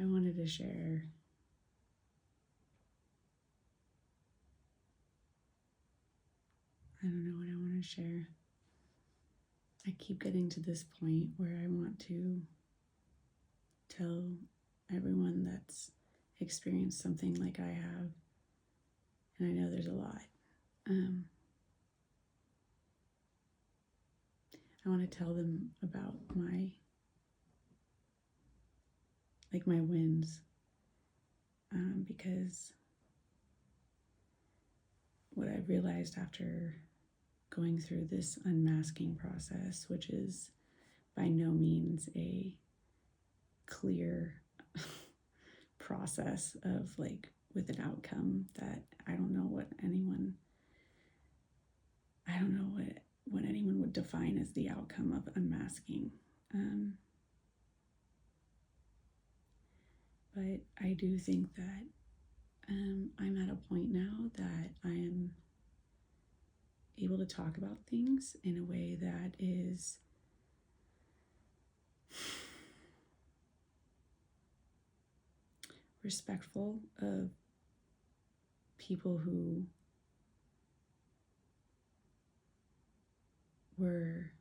I wanted to share I don't know what I want to share. I keep getting to this point where I want to tell everyone that's experienced something like I have, and I know there's a lot. I want to tell them about my wins, because what I've realized after going through this unmasking process, which is by no means a clear process of with an outcome that I don't know what anyone would define as the outcome of unmasking. But I do think that I'm at a point now that I am able to talk about things in a way that is respectful of people who were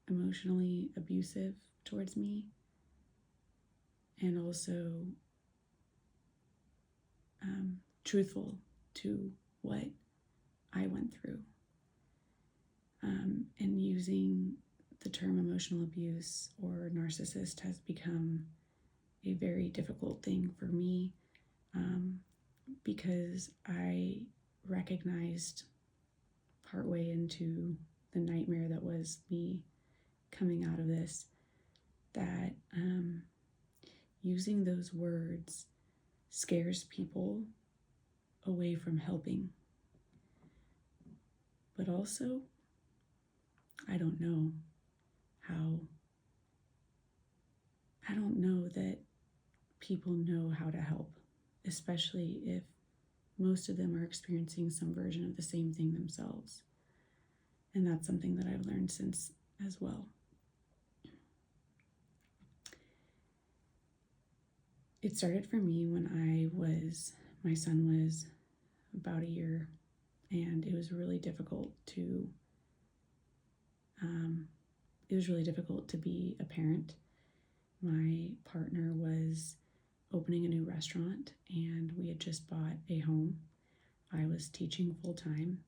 emotionally abusive towards me, and also truthful to what I went through. And using the term emotional abuse or narcissist has become a very difficult thing for me, because I recognized partway into the nightmare that was me coming out of this that using those words scares people away from helping. But also, I don't know that people know how to help, especially if most of them are experiencing some version of the same thing themselves. And that's something that I've learned since as well. It started for me when my son was about a year, and it was really difficult to be a parent. My partner was opening a new restaurant, and we had just bought a home. I was teaching full-time,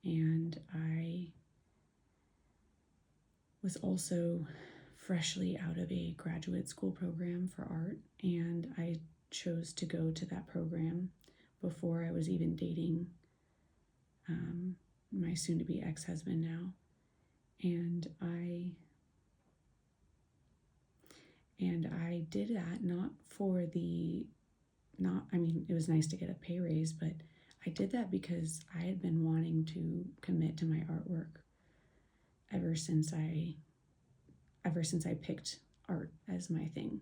and I was also freshly out of a graduate school program for art, and I chose to go to that program before I was even dating my soon-to-be ex-husband now. And I did that it was nice to get a pay raise, but I did that because I had been wanting to commit to my artwork ever since I picked art as my thing.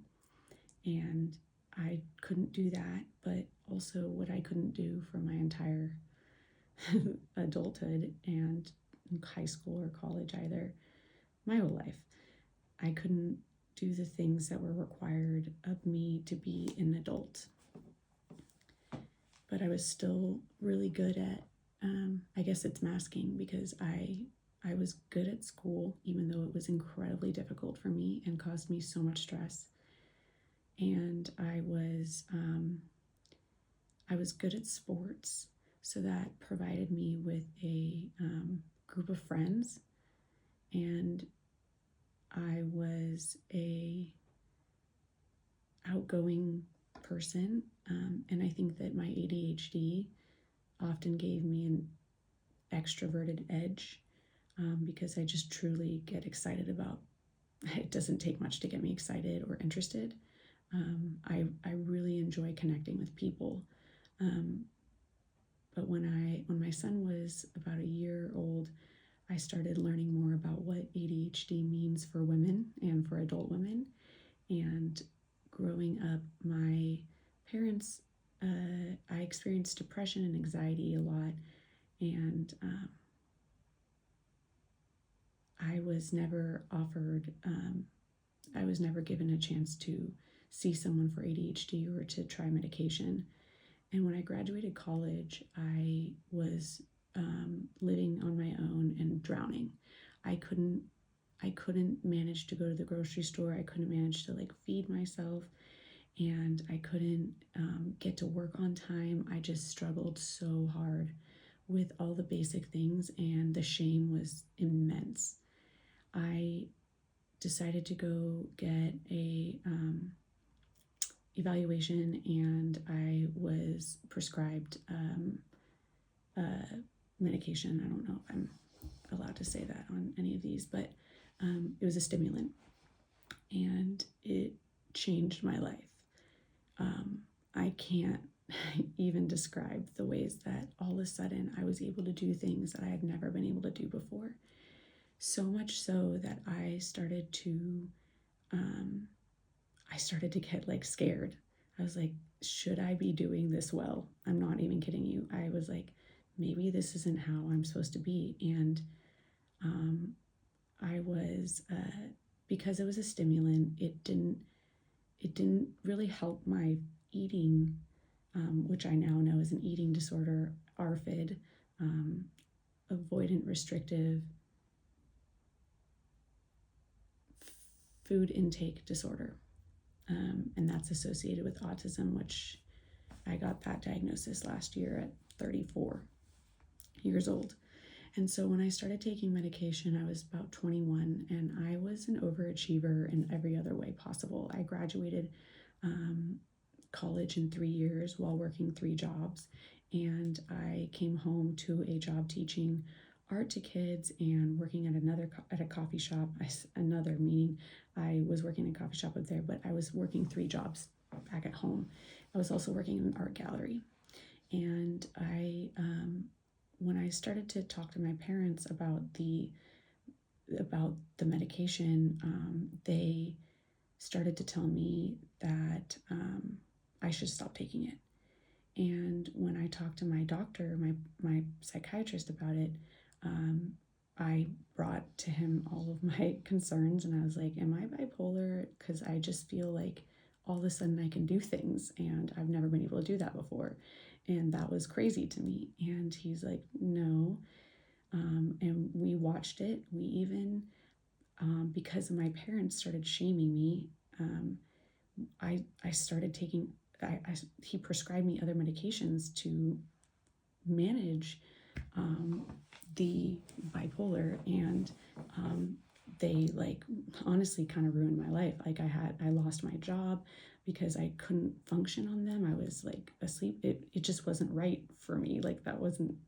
And I couldn't do that, but also what I couldn't do for my entire adulthood and high school or college either, my whole life, I couldn't do the things that were required of me to be an adult. But I was still really good at, I guess it's masking, because I was good at school, even though it was incredibly difficult for me and caused me so much stress. And I was good at sports, so that provided me with a group of friends. And I was a outgoing person, and I think that my ADHD often gave me an extroverted edge, because I just truly get excited about, it doesn't take much to get me excited or interested. I really enjoy connecting with people. But when my son was about a year old, I started learning more about what ADHD means for women and for adult women. And growing up, my parents, I experienced depression and anxiety a lot, and I was never given a chance to see someone for ADHD or to try medication. And when I graduated college, I was living on my own and drowning. I couldn't manage to go to the grocery store. I couldn't manage to like feed myself, and I couldn't get to work on time. I just struggled so hard with all the basic things, and the shame was immense. I decided to go get a evaluation, and I was prescribed medication. I don't know if I'm allowed to say that on any of these, but it was a stimulant, and it changed my life. I can't even describe the ways that all of a sudden I was able to do things that I had never been able to do before. So much so that I started to get like scared. I was like, should I be doing this well? I'm not even kidding you. I was like, maybe this isn't how I'm supposed to be. And I was because it was a stimulant, it didn't really help my eating, which I now know is an eating disorder, ARFID, avoidant restrictive food intake disorder. And that's associated with autism, which I got that diagnosis last year at 34 years old. And so when I started taking medication, I was about 21, and I was an overachiever in every other way possible. I graduated college in 3 years while working 3 jobs, and I came home to a job teaching art to kids and working at a coffee shop. Another meaning I was working in a coffee shop up there, but I was working 3 jobs back at home. I was also working in an art gallery, and when I started to talk to my parents about the medication, they started to tell me that I should stop taking it. And when I talked to my doctor, my psychiatrist about it, I brought to him all of my concerns, and I was like, am I bipolar? Because I just feel like all of a sudden I can do things, and I've never been able to do that before. And that was crazy to me. And he's like, no. And we watched it. We even, because my parents started shaming me, I started taking, he prescribed me other medications to manage the bipolar, and they like honestly kind of ruined my life. Like I lost my job because I couldn't function on them. I was like asleep. It just wasn't right for me. Like that wasn't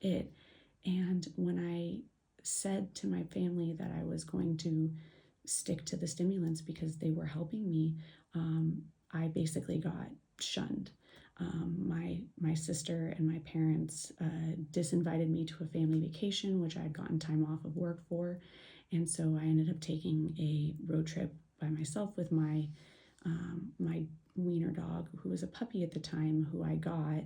it. And when I said to my family that I was going to stick to the stimulants because they were helping me, I basically got shunned. My sister and my parents disinvited me to a family vacation, which I had gotten time off of work for. And so I ended up taking a road trip by myself with my wiener dog, who was a puppy at the time, who I got.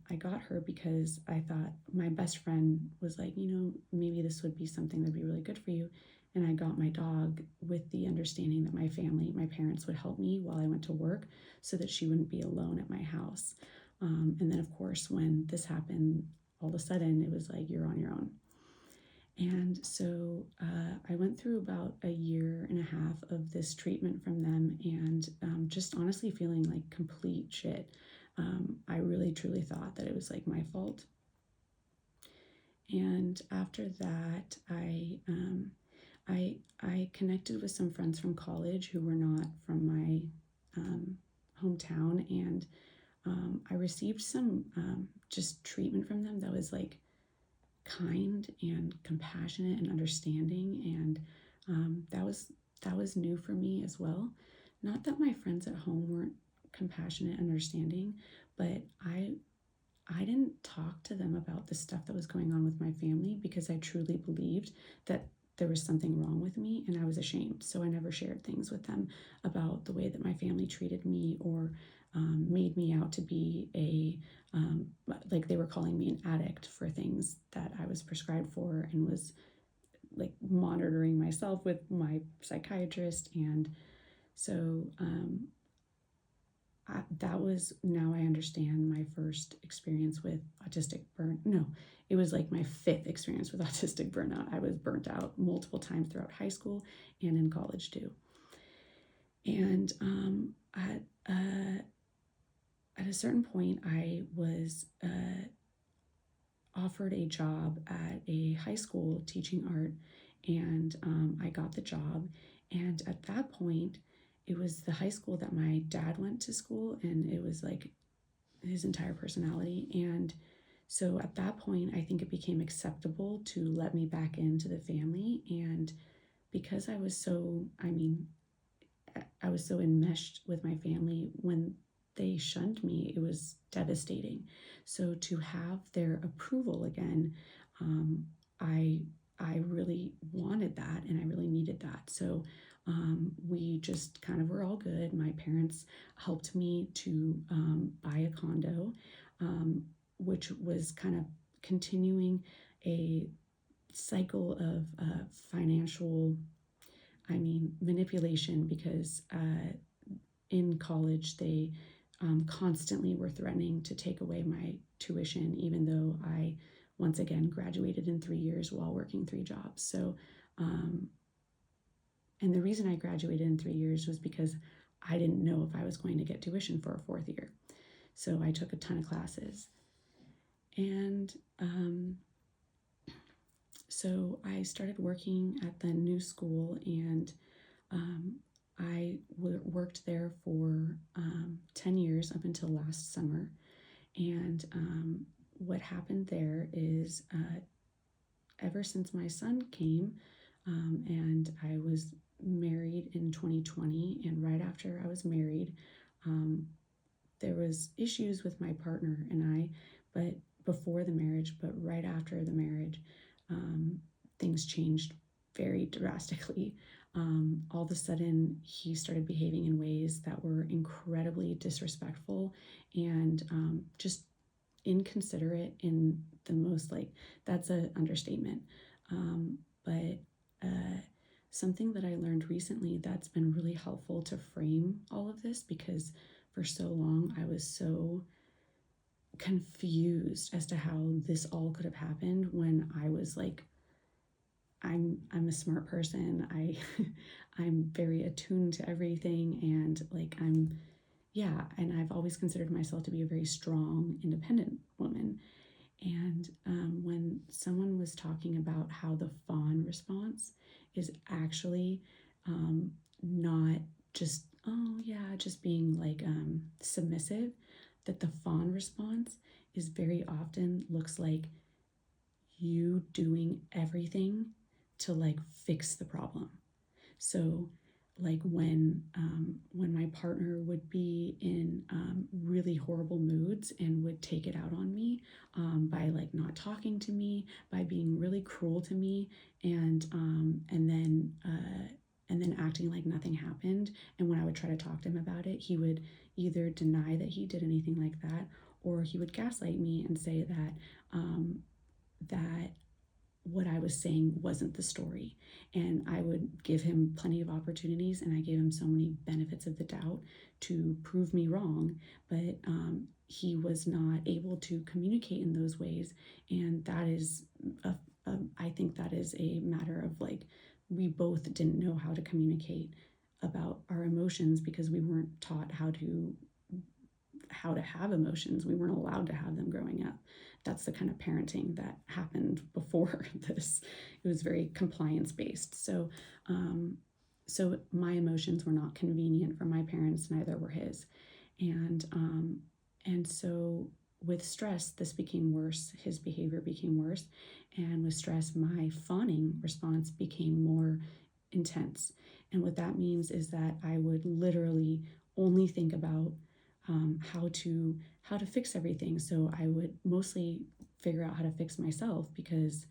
I got her because I thought my best friend was like, maybe this would be something that'd be really good for you. And I got my dog with the understanding that my parents would help me while I went to work so that she wouldn't be alone at my house. And then, of course, when this happened, all of a sudden, it was like, you're on your own. And so I went through about a year and a half of this treatment from them, and just honestly feeling like complete shit. I really, truly thought that it was like my fault. And after that, I connected with some friends from college who were not from my hometown, and I received some just treatment from them that was like kind and compassionate and understanding, and that was new for me as well. Not that my friends at home weren't compassionate and understanding, but I didn't talk to them about the stuff that was going on with my family because I truly believed that there was something wrong with me, and I was ashamed. So I never shared things with them about the way that my family treated me, or made me out to be like they were calling me an addict for things that I was prescribed for, and was like monitoring myself with my psychiatrist. And So that was, now I understand, my first experience with autistic burn. No, it was like my fifth experience with autistic burnout. I was burnt out multiple times throughout high school and in college too. And at a certain point, I was offered a job at a high school teaching art, and I got the job. And at that point, it was the high school that my dad went to school, and it was like his entire personality. And so at that point, I think it became acceptable to let me back into the family. And because I was so, I was so enmeshed with my family, when they shunned me, it was devastating. So to have their approval again, um, I I really wanted that, and I really needed that. So we just kind of were all good. My parents helped me to buy a condo, um, which was kind of continuing a cycle of financial, manipulation, because in college they constantly were threatening to take away my tuition, even though I once again graduated in 3 years while working three jobs. So, and the reason I graduated in 3 years was because I didn't know if I was going to get tuition for a fourth year. So I took a ton of classes. And so I started working at the new school, and I worked there for 10 years up until last summer. And what happened there is, ever since my son came, and I was married in 2020, and right after I was married, there was issues with my partner and I, but before the marriage, but right after the marriage, things changed very drastically. All of a sudden, he started behaving in ways that were incredibly disrespectful and just inconsiderate in the most, like, that's an understatement. But something that I learned recently that's been really helpful to frame all of this, because for so long I was so confused as to how this all could have happened, when I was like, I'm a smart person. I'm very attuned to everything, and like and I've always considered myself to be a very strong, independent woman. And when someone was talking about how the fawn response is actually not just, oh yeah, just being like submissive, that the fawn response is very often looks like you doing everything to like fix the problem. So like when my partner would be in really horrible moods and would take it out on me, by like not talking to me, by being really cruel to me, and then acting like nothing happened. And when I would try to talk to him about it, he would either deny that he did anything like that, or he would gaslight me and say that that what I was saying wasn't the story. And I would give him plenty of opportunities, and I gave him so many benefits of the doubt to prove me wrong, but he was not able to communicate in those ways. And that is, I think that is a matter of like, we both didn't know how to communicate about our emotions, because we weren't taught how to have emotions. We weren't allowed to have them growing up. That's the kind of parenting that happened before this. It was very compliance based. So my emotions were not convenient for my parents, neither were his. And so with stress, this became worse. His behavior became worse. And with stress, my fawning response became more intense. And what that means is that I would literally only think about how to fix everything. So I would mostly figure out how to fix myself, because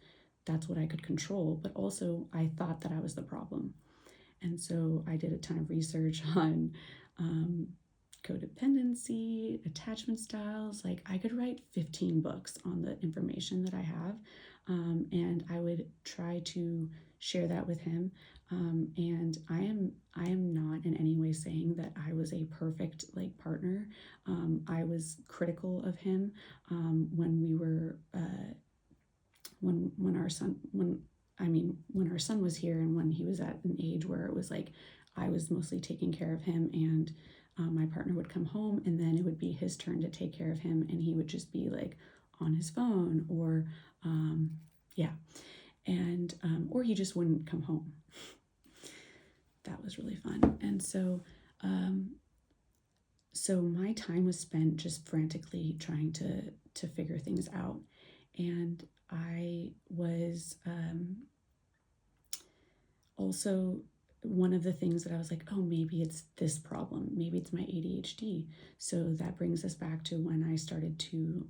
that's what I could control. But also, I thought that I was the problem. And so I did a ton of research on codependency, attachment styles. Like, I could write 15 books on the information that I have, and I would try to share that with him. And I am not in any way saying that I was a perfect like partner. I was critical of him when we were when our son when our son was here, and when he was at an age where it was like I was mostly taking care of him, and my partner would come home, and then it would be his turn to take care of him, and he would just be like on his phone, or yeah, and or he just wouldn't come home. That was really fun. And um, so my time was spent just frantically trying to figure things out. And I was also, one of the things that I was like, oh, maybe it's this problem, maybe it's my ADHD. So that brings us back to when I started to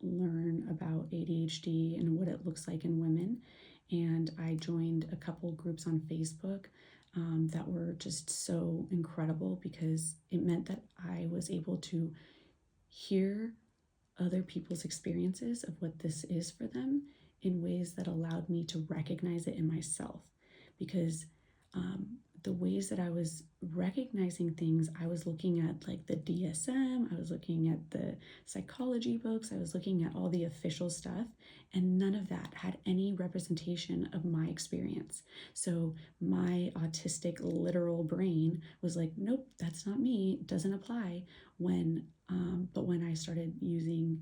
learn about ADHD and what it looks like in women. And I joined a couple groups on Facebook that were just so incredible, because it meant that I was able to hear other people's experiences of what this is for them in ways that allowed me to recognize it in myself. Because the ways that I was recognizing things, I was looking at like the DSM, I was looking at the psychology books, I was looking at all the official stuff, and none of that had any representation of my experience. So my autistic literal brain was like, nope, that's not me, it doesn't apply. But when I started using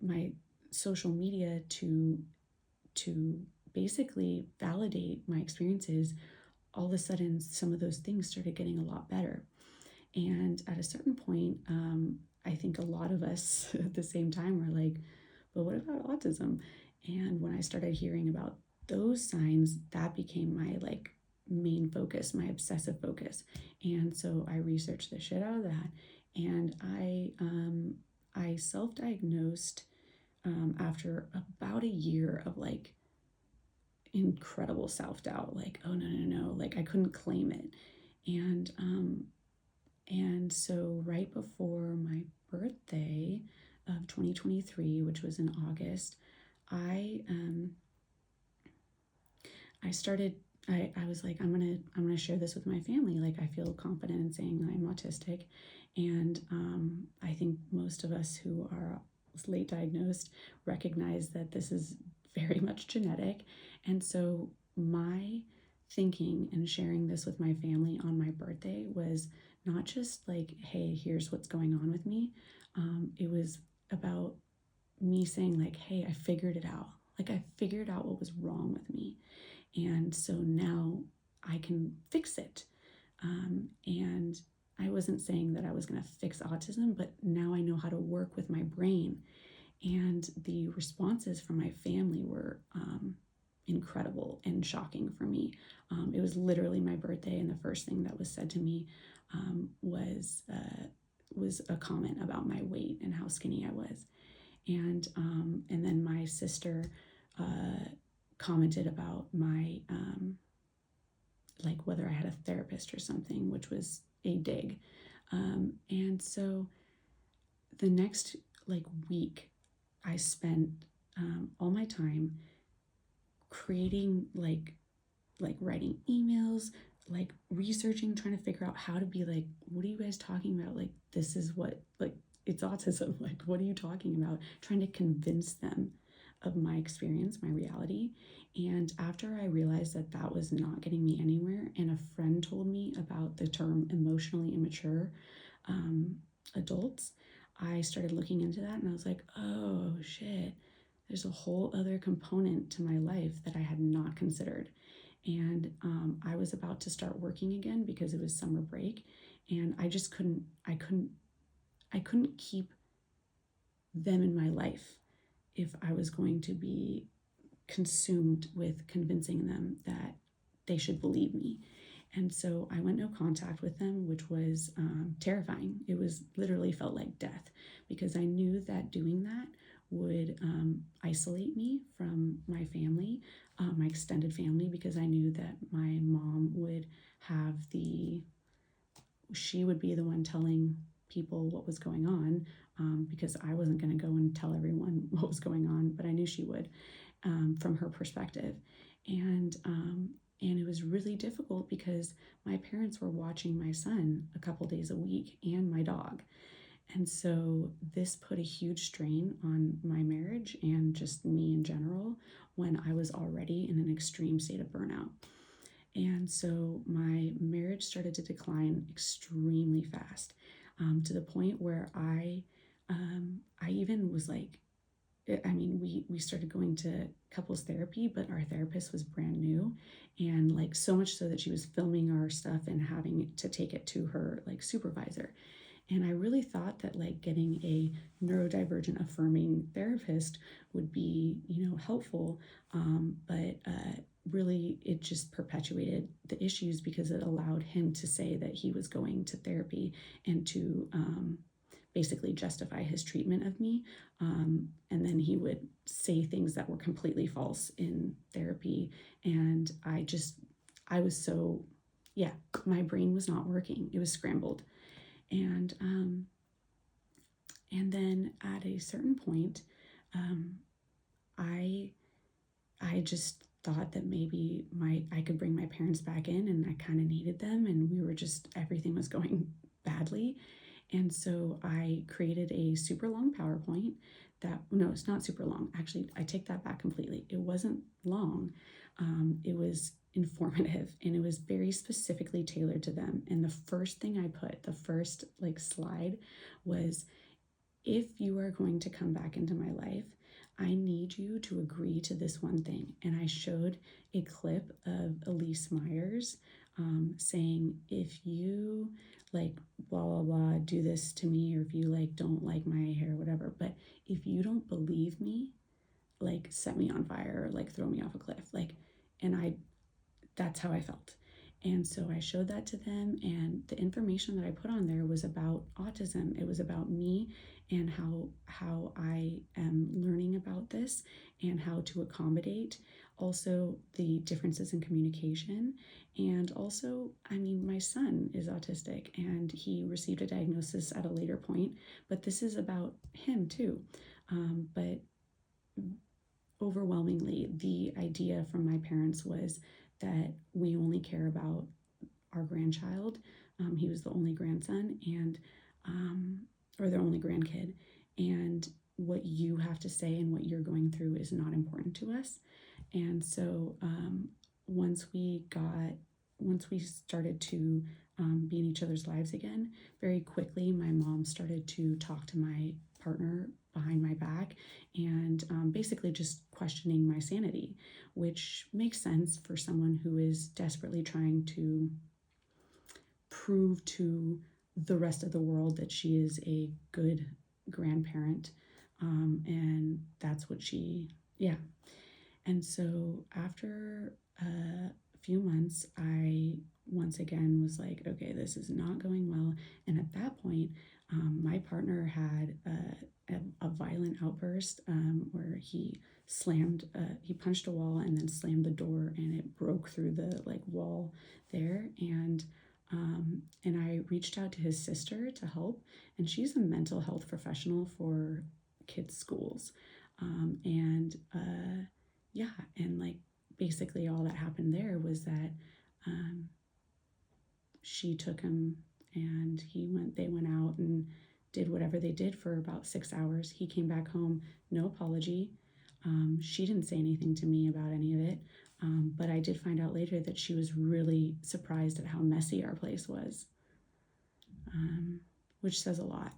my social media to basically validate my experiences, all of a sudden some of those things started getting a lot better. And at a certain point, I think a lot of us at the same time were like, but what about autism? And when I started hearing about those signs, that became my like main focus, my obsessive focus. And so I researched the shit out of that, and I self-diagnosed after about a year of like incredible self-doubt, like, oh, no, like I couldn't claim it. And so right before my birthday of 2023, which was in August, i I started, I was like, I'm gonna share this with my family. Like, I feel confident in saying I'm autistic. And I think most of us who are late diagnosed recognize that this is very much genetic. And so my thinking and sharing this with my family on my birthday was not just like, hey, here's what's going on with me. It was about me saying like, hey, I figured it out. Like, I figured out what was wrong with me, and so now I can fix it. And I wasn't saying that I was going to fix autism, but now I know how to work with my brain. And the responses from my family were incredible and shocking for me. It was literally my birthday, and the first thing that was said to me was a comment about my weight and how skinny I was. And then my sister commented about my like whether I had a therapist or something, which was a dig. And so the next like week, I spent all my time creating like writing emails, like researching, trying to figure out how to be like, what are you guys talking about? Like, this is what, like, it's autism. Like, what are you talking about? Trying to convince them of my experience, my reality. And after I realized that that was not getting me anywhere, and a friend told me about the term emotionally immature adults, I started looking into that, and I was like, oh shit, there's a whole other component to my life that I had not considered. And I was about to start working again because it was summer break, and I just I couldn't keep them in my life if I was going to be consumed with convincing them that they should believe me. And so I went no contact with them, which was terrifying. It was literally felt like death, because I knew that doing that would isolate me from my family, my extended family, because I knew that my mom would have she would be the one telling people what was going on, because I wasn't going to go and tell everyone what was going on, but I knew she would, from her perspective. And And it was really difficult because my parents were watching my son a couple days a week and my dog. And so this put a huge strain on my marriage and just me in general when I was already in an extreme state of burnout. And so my marriage started to decline extremely fast, to the point where I even was like, I mean, we started going to couples therapy, but our therapist was brand new, and like so much so that she was filming our stuff and having to take it to her like supervisor. And I really thought that like getting a neurodivergent affirming therapist would be, helpful. But really, it just perpetuated the issues because it allowed him to say that he was going to therapy and to basically justify his treatment of me. And then he would say things that were completely false in therapy. And I was so, yeah, my brain was not working. It was scrambled. And and then at a certain point, um, I I just thought that maybe I could bring my parents back in, and I kind of needed them, and we were just everything was going badly. And so I created a super long PowerPoint that, no, it's not super long. Actually, I take that back completely. It wasn't long. It was informative, and it was very specifically tailored to them. And the first thing I put, the first like slide was, if you are going to come back into my life, I need you to agree to this one thing. And I showed a clip of Elise Myers saying, if you like blah, blah, blah, do this to me, or if you like don't like my hair, whatever, but if you don't believe me, like set me on fire or like throw me off a cliff. Like, and that's how I felt. And so I showed that to them, and the information that I put on there was about autism. It was about me and how I am learning about this and how to accommodate also the differences in communication. And also, I mean, my son is autistic and he received a diagnosis at a later point, but this is about him too. But overwhelmingly, the idea from my parents was that we only care about our grandchild. He was the only grandson, and or their only grandkid, and what you have to say and what you're going through is not important to us. And so once we started to be in each other's lives again, very quickly my mom started to talk to my partner behind my back and basically just questioning my sanity, which makes sense for someone who is desperately trying to prove to the rest of the world that she is a good grandparent. And that's what yeah. And so after a few months, I once again was like, okay, this is not going well. And at that point, my partner had a violent outburst where he punched a wall and then slammed the door, and it broke through the like wall there. And I reached out to his sister to help, and she's a mental health professional for kids' schools. Yeah, and like basically all that happened there was that she took him, and they went out and did whatever they did for about 6 hours. He came back home, no apology. She didn't say anything to me about any of it. But I did find out later that she was really surprised at how messy our place was, which says a lot.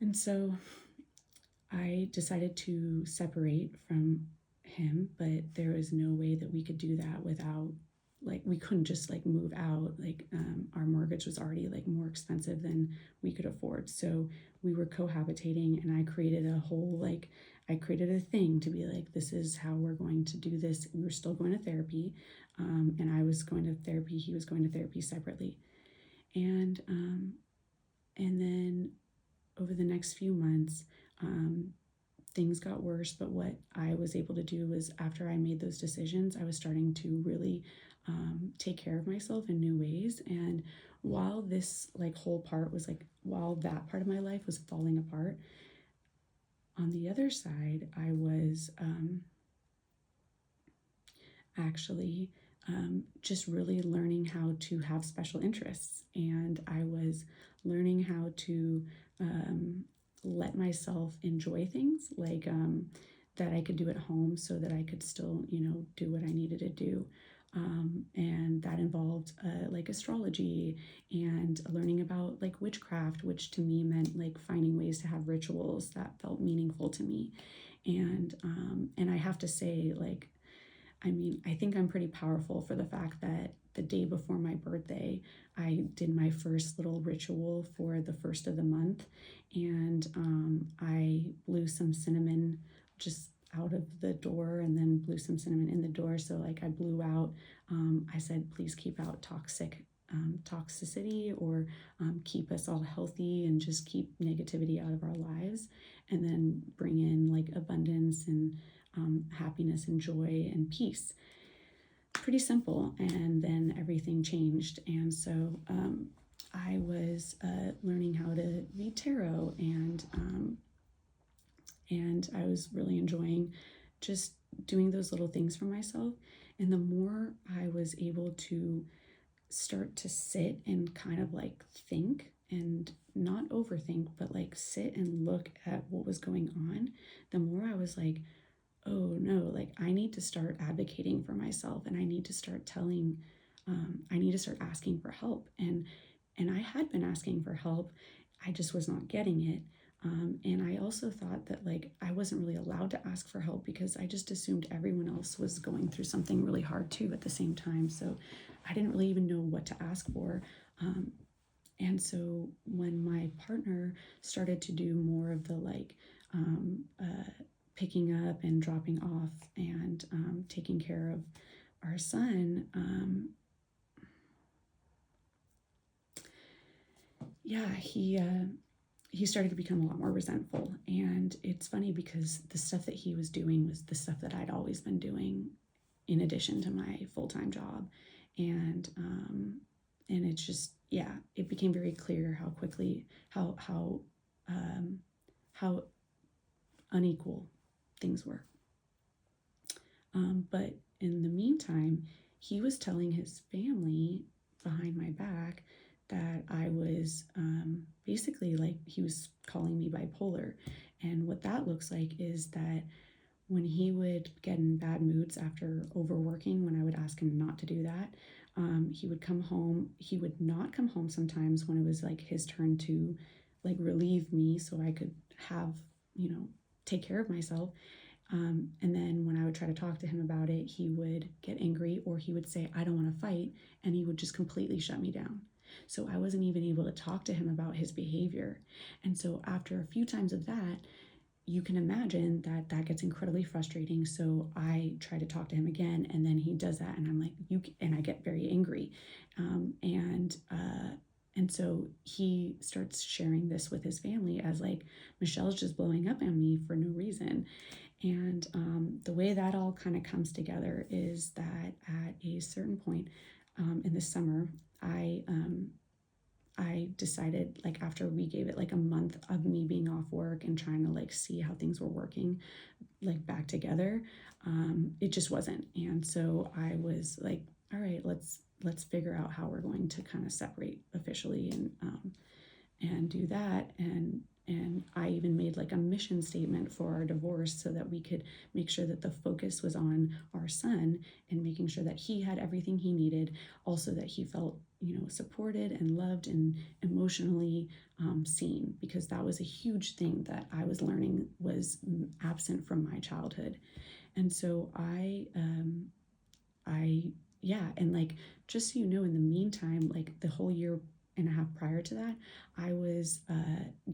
And so I decided to separate from him, but there was no way that we could do that without, like, we couldn't just like move out. Like, our mortgage was already like more expensive than we could afford. So we were cohabitating, and I created a thing to be like, this is how we're going to do this. We were still going to therapy, and I was going to therapy. He was going to therapy separately. And then over the next few months, things got worse. But what I was able to do was, after I made those decisions, I was starting to really take care of myself in new ways. And while this like whole part was like, while that part of my life was falling apart, on the other side, I was actually just really learning how to have special interests. And I was learning how to let myself enjoy things like that I could do at home so that I could still, do what I needed to do. And that involved like astrology and learning about like witchcraft, which to me meant like finding ways to have rituals that felt meaningful to me. And I have to say, like, I mean, I think I'm pretty powerful for the fact that the day before my birthday, I did my first little ritual for the first of the month, and I blew some cinnamon just out of the door and then blew some cinnamon in the door. So, like, I blew out, I said, please keep out toxicity or keep us all healthy and just keep negativity out of our lives, and then bring in like abundance and happiness and joy and peace. Pretty simple. And then everything changed. And so I was learning how to read tarot, and I was really enjoying just doing those little things for myself. And the more I was able to start to sit and kind of like think and not overthink, but like sit and look at what was going on, the more I was like, oh no, like I need to start advocating for myself, and I need to start I need to start asking for help. And I had been asking for help, I just was not getting it. And I also thought that like I wasn't really allowed to ask for help because I just assumed everyone else was going through something really hard too at the same time. So I didn't really even know what to ask for. And so when my partner started to do more of the like picking up and dropping off and taking care of our son, he started to become a lot more resentful. And it's funny because the stuff that he was doing was the stuff that I'd always been doing in addition to my full-time job. And it's just, yeah, it became very clear how quickly how unequal things were. But in the meantime, he was telling his family behind my back that I was basically like, he was calling me bipolar. And what that looks like is that when he would get in bad moods after overworking, when I would ask him not to do that, he would come home. He would not come home sometimes when it was like his turn to like relieve me so I could have, take care of myself. And then when I would try to talk to him about it, he would get angry, or he would say, I don't want to fight. And he would just completely shut me down. So I wasn't even able to talk to him about his behavior. And so after a few times of that, you can imagine that that gets incredibly frustrating. So I try to talk to him again, and then he does that, and I'm like, and I get very angry. And so he starts sharing this with his family as like, Michelle's just blowing up on me for no reason. And the way that all kind of comes together is that at a certain point in the summer, I decided, like, after we gave it like a month of me being off work and trying to like see how things were working like back together, it just wasn't. And so I was like, all right, let's figure out how we're going to kind of separate officially and do that. And I even made like a mission statement for our divorce so that we could make sure that the focus was on our son and making sure that he had everything he needed. Also that he felt, supported and loved and emotionally seen, because that was a huge thing that I was learning was absent from my childhood. And so yeah, and like, just so you know, in the meantime, like the whole year and a half prior to that, I was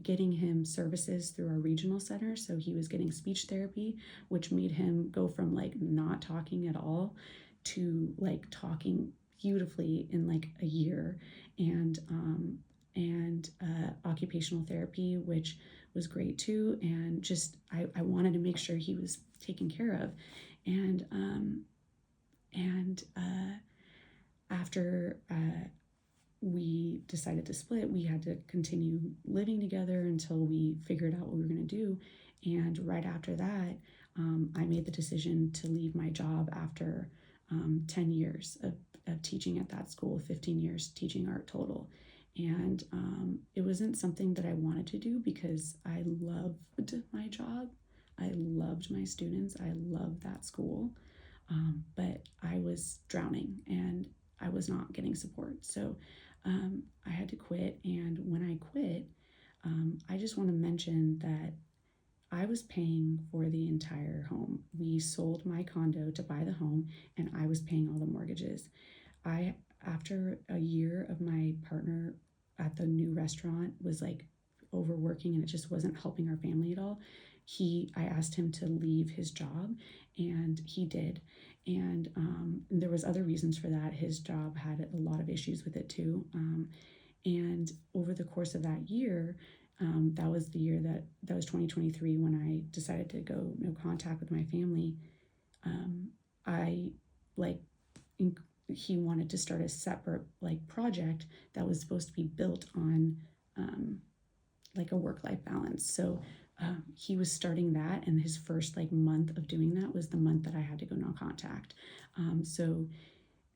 getting him services through our regional center. So he was getting speech therapy, which made him go from like not talking at all to like talking beautifully in like a year, and occupational therapy, which was great too. And just I wanted to make sure he was taken care of. And after we decided to split, we had to continue living together until we figured out what we were going to do. And right after that, I made the decision to leave my job after 10 years of teaching at that school, 15 years teaching art total. And it wasn't something that I wanted to do because I loved my job. I loved my students. I loved that school. But I was drowning and I was not getting support. So I had to quit. And when I quit, I just want to mention that I was paying for the entire home. We sold my condo to buy the home, and I was paying all the mortgages. I, after a year of my partner at the new restaurant was like overworking and it just wasn't helping our family at all, I asked him to leave his job, and he did. And there was other reasons for that. His job had a lot of issues with it too. And over the course of that year, that was the year that was 2023 when I decided to go no contact with my family. I like he wanted to start a separate like project that was supposed to be built on like a work-life balance. So he was starting that, and his first like month of doing that was the month that I had to go no contact. So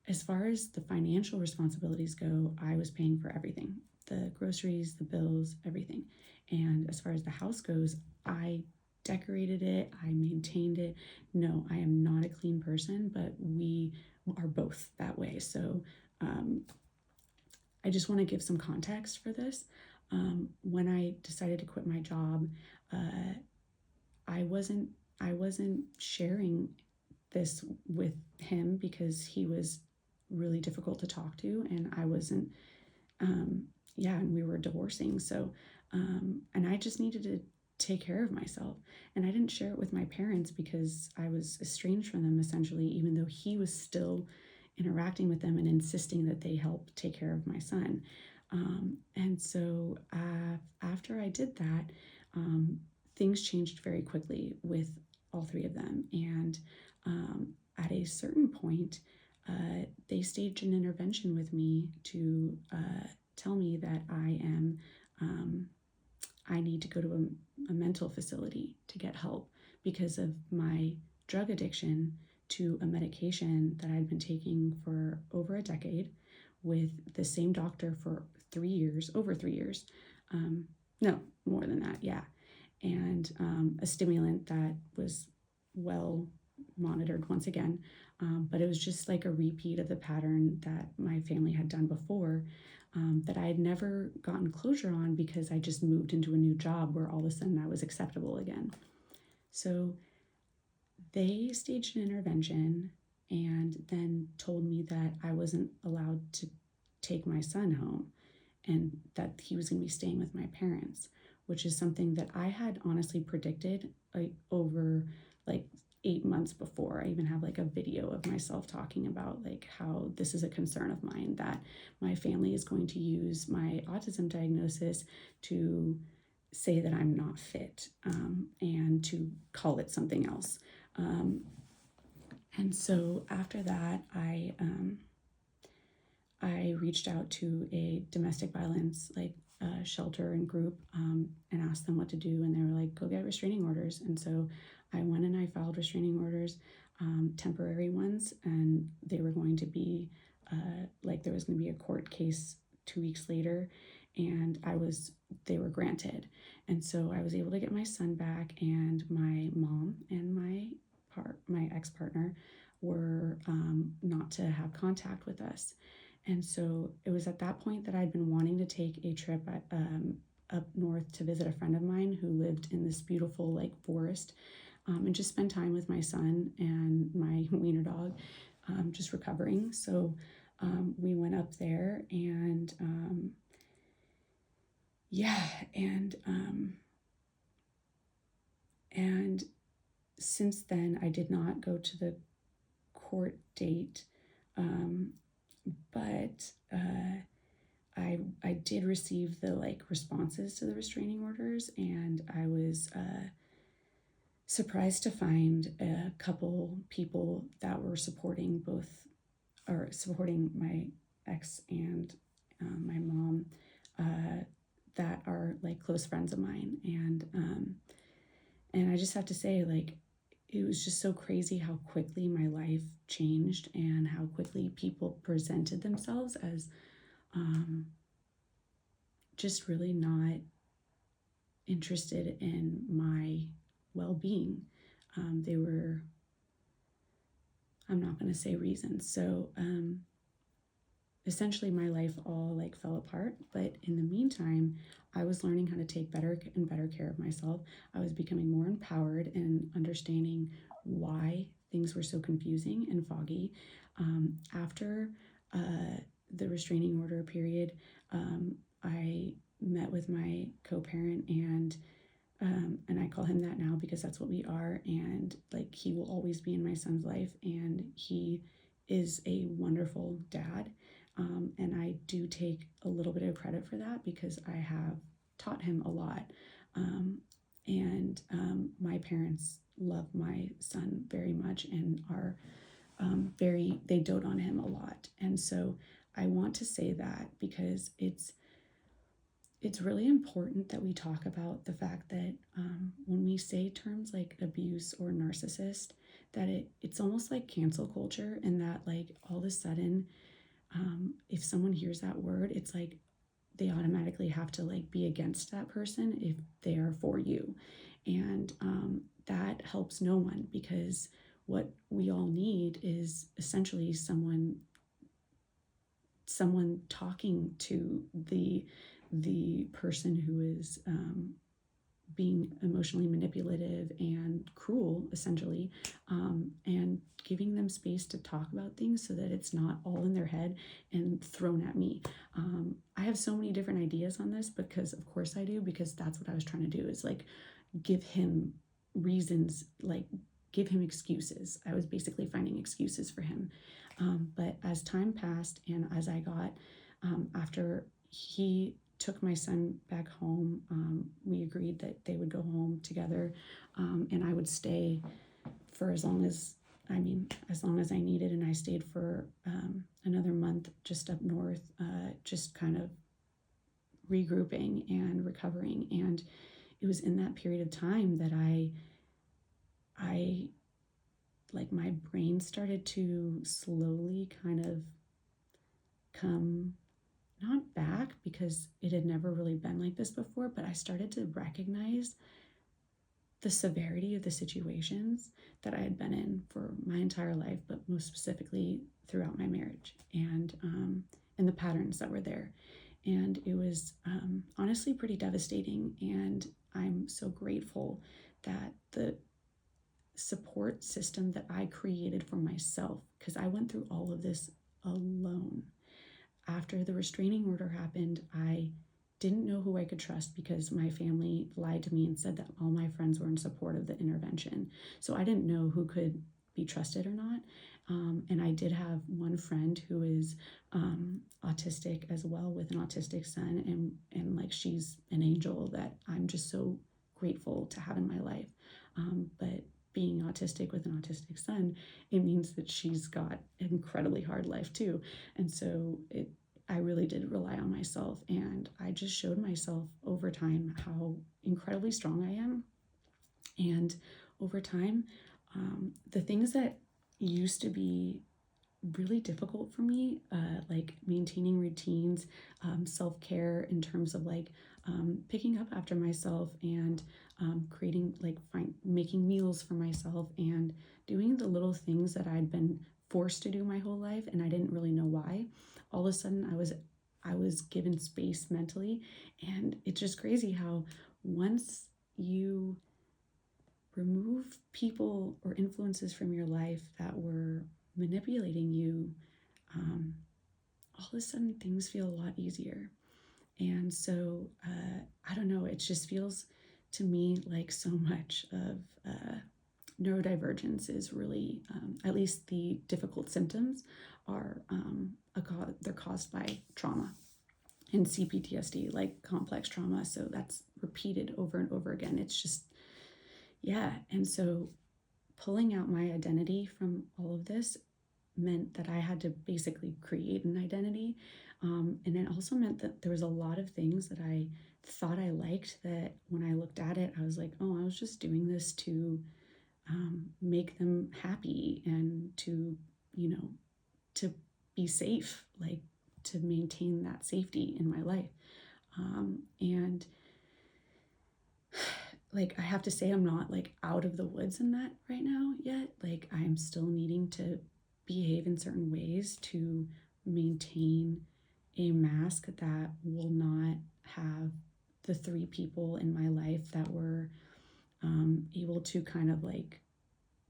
as far as the financial responsibilities go, I was paying for everything, the groceries, the bills, everything. And as far as the house goes, I decorated it, I maintained it. No, I am not a clean person, but we are both that way. So I just want to give some context for this. When I decided to quit my job, I wasn't sharing this with him because he was really difficult to talk to, and I wasn't and we were divorcing. So and I just needed to take care of myself, and I didn't share it with my parents because I was estranged from them essentially, even though he was still interacting with them and insisting that they help take care of my son. And so after I did that, things changed very quickly with all three of them. And at a certain point, they staged an intervention with me to tell me that I need to go to a mental facility to get help because of my drug addiction to a medication that I'd been taking for over a decade with the same doctor for 3 years, over 3 years. No, more than that, yeah. And a stimulant that was well monitored once again. But it was just like a repeat of the pattern that my family had done before, that I had never gotten closure on because I just moved into a new job where all of a sudden I was acceptable again. So they staged an intervention and then told me that I wasn't allowed to take my son home and that he was going to be staying with my parents, which is something that I had honestly predicted like over like 8 months before. I even have like a video of myself talking about like how this is a concern of mine, that my family is going to use my autism diagnosis to say that I'm not fit, and to call it something else. And so after that, I reached out to a domestic violence like shelter and group, and asked them what to do, and they were like, go get restraining orders. And so I went and I filed restraining orders, temporary ones, and they were going to be there was going to be a court case 2 weeks later, and they were granted. And so I was able to get my son back, and my mom and my ex-partner were not to have contact with us. And so it was at that point that I'd been wanting to take a trip up north to visit a friend of mine who lived in this beautiful like forest, and just spend time with my son and my wiener dog, just recovering. So we went up there, and and since then I did not go to the court date, but I did receive the like responses to the restraining orders, and I was surprised to find a couple people that were supporting my ex and my mom, that are like close friends of mine. And I just have to say, like, it was just so crazy how quickly my life changed and how quickly people presented themselves as just really not interested in my well-being. They were, I'm not going to say reasons. So essentially my life all like fell apart. But in the meantime, I was learning how to take better and better care of myself. I was becoming more empowered and understanding why things were so confusing and foggy. After the restraining order period, I met with my co-parent, and I call him that now because that's what we are. And like, he will always be in my son's life, and he is a wonderful dad. And I do take a little bit of credit for that because I have taught him a lot. And my parents love my son very much and are they dote on him a lot. And so I want to say that because it's really important that we talk about the fact that when we say terms like abuse or narcissist, that it's almost like cancel culture, and that like all of a sudden, if someone hears that word, it's like they automatically have to like be against that person if they are for you. And that helps no one, because what we all need is essentially someone talking to the person who is being emotionally manipulative and cruel, essentially, and giving them space to talk about things so that it's not all in their head and thrown at me. I have so many different ideas on this because, of course, I do, because that's what I was trying to do, is like give him reasons, like give him excuses. I was basically finding excuses for him. But as time passed and as I got, after he took my son back home, we agreed that they would go home together, and I would stay for as long as I needed. And I stayed for another month just up north, just kind of regrouping and recovering. And it was in that period of time that I like, my brain started to slowly kind of come, not back, because it had never really been like this before, but I started to recognize the severity of the situations that I had been in for my entire life, but most specifically throughout my marriage, and the patterns that were there. And it was honestly pretty devastating. And I'm so grateful that the support system that I created for myself, because I went through all of this alone. After the restraining order happened, I didn't know who I could trust because my family lied to me and said that all my friends were in support of the intervention. So I didn't know who could be trusted or not. And I did have one friend who is autistic as well, with an autistic son, and like, she's an angel that I'm just so grateful to have in my life. But being autistic with an autistic son, it means that she's got an incredibly hard life too. And so I really did rely on myself, and I just showed myself over time how incredibly strong I am. And over time, the things that used to be really difficult for me, like maintaining routines, self-care in terms of like picking up after myself, and creating, like, making meals for myself, and doing the little things that I'd been forced to do my whole life and I didn't really know why. All of a sudden I was given space mentally. And it's just crazy how once you remove people or influences from your life that were manipulating you, all of a sudden things feel a lot easier. And so I don't know, it just feels to me like so much of neurodivergence is really, at least the difficult symptoms are they're caused by trauma and CPTSD, like complex trauma. So that's repeated over and over again. It's just, yeah. And so pulling out my identity from all of this meant that I had to basically create an identity. And it also meant that there was a lot of things that I thought I liked that when I looked at it, I was like, oh, I was just doing this to make them happy and to, to be safe, like to maintain that safety in my life. And like, I have to say, I'm not like out of the woods in that right now yet. Like, I'm still needing to behave in certain ways to maintain a mask that will not have the three people in my life that were able to kind of like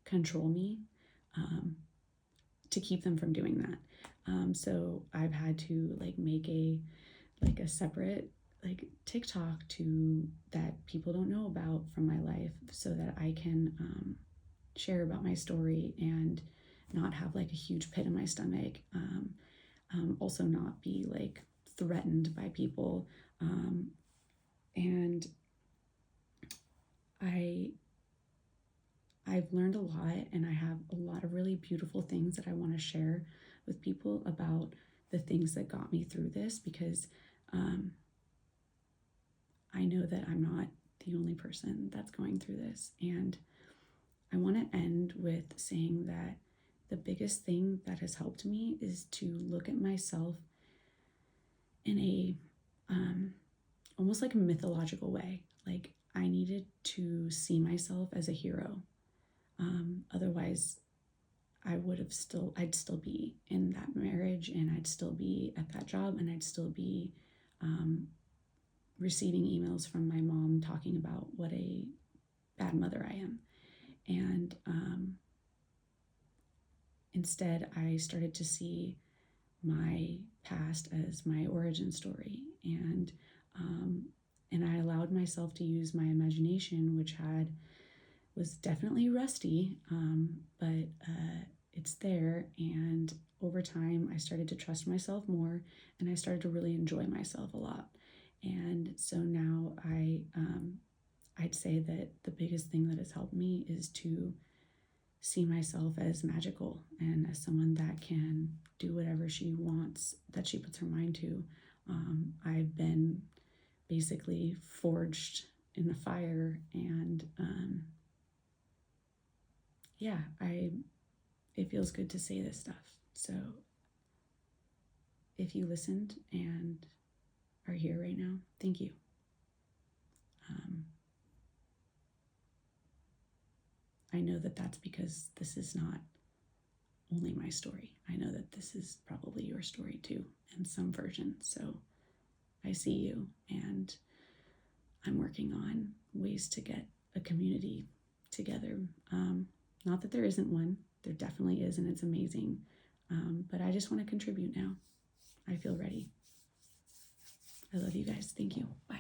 control me, to keep them from doing that. So I've had to like make a separate like TikTok to that people don't know about from my life, so that I can share about my story and not have like a huge pit in my stomach. Also not be like threatened by people. And I've learned a lot, and I have a lot of really beautiful things that I want to share with people about the things that got me through this, because I know that I'm not the only person that's going through this. And I want to end with saying that the biggest thing that has helped me is to look at myself in a almost like a mythological way. Like, I needed to see myself as a hero. Otherwise, I'd still be in that marriage, and I'd still be at that job, and I'd still be receiving emails from my mom talking about what a bad mother I am. And instead, I started to see my past as my origin story, and I allowed myself to use my imagination, which was definitely rusty, but it's there. And over time, I started to trust myself more, and I started to really enjoy myself a lot. And so now I'd say that the biggest thing that has helped me is to see myself as magical and as someone that can do whatever she wants, that she puts her mind to. I've been basically forged in the fire, and yeah, it feels good to say this stuff. So if you listened and are here right now, thank you. I know that that's because this is not only my story. I know that this is probably your story too, in some version. So I see you, and I'm working on ways to get a community together. Not that there isn't one, there definitely is, and it's amazing. But I just want to contribute now. I feel ready. I love you guys. Thank you. Bye.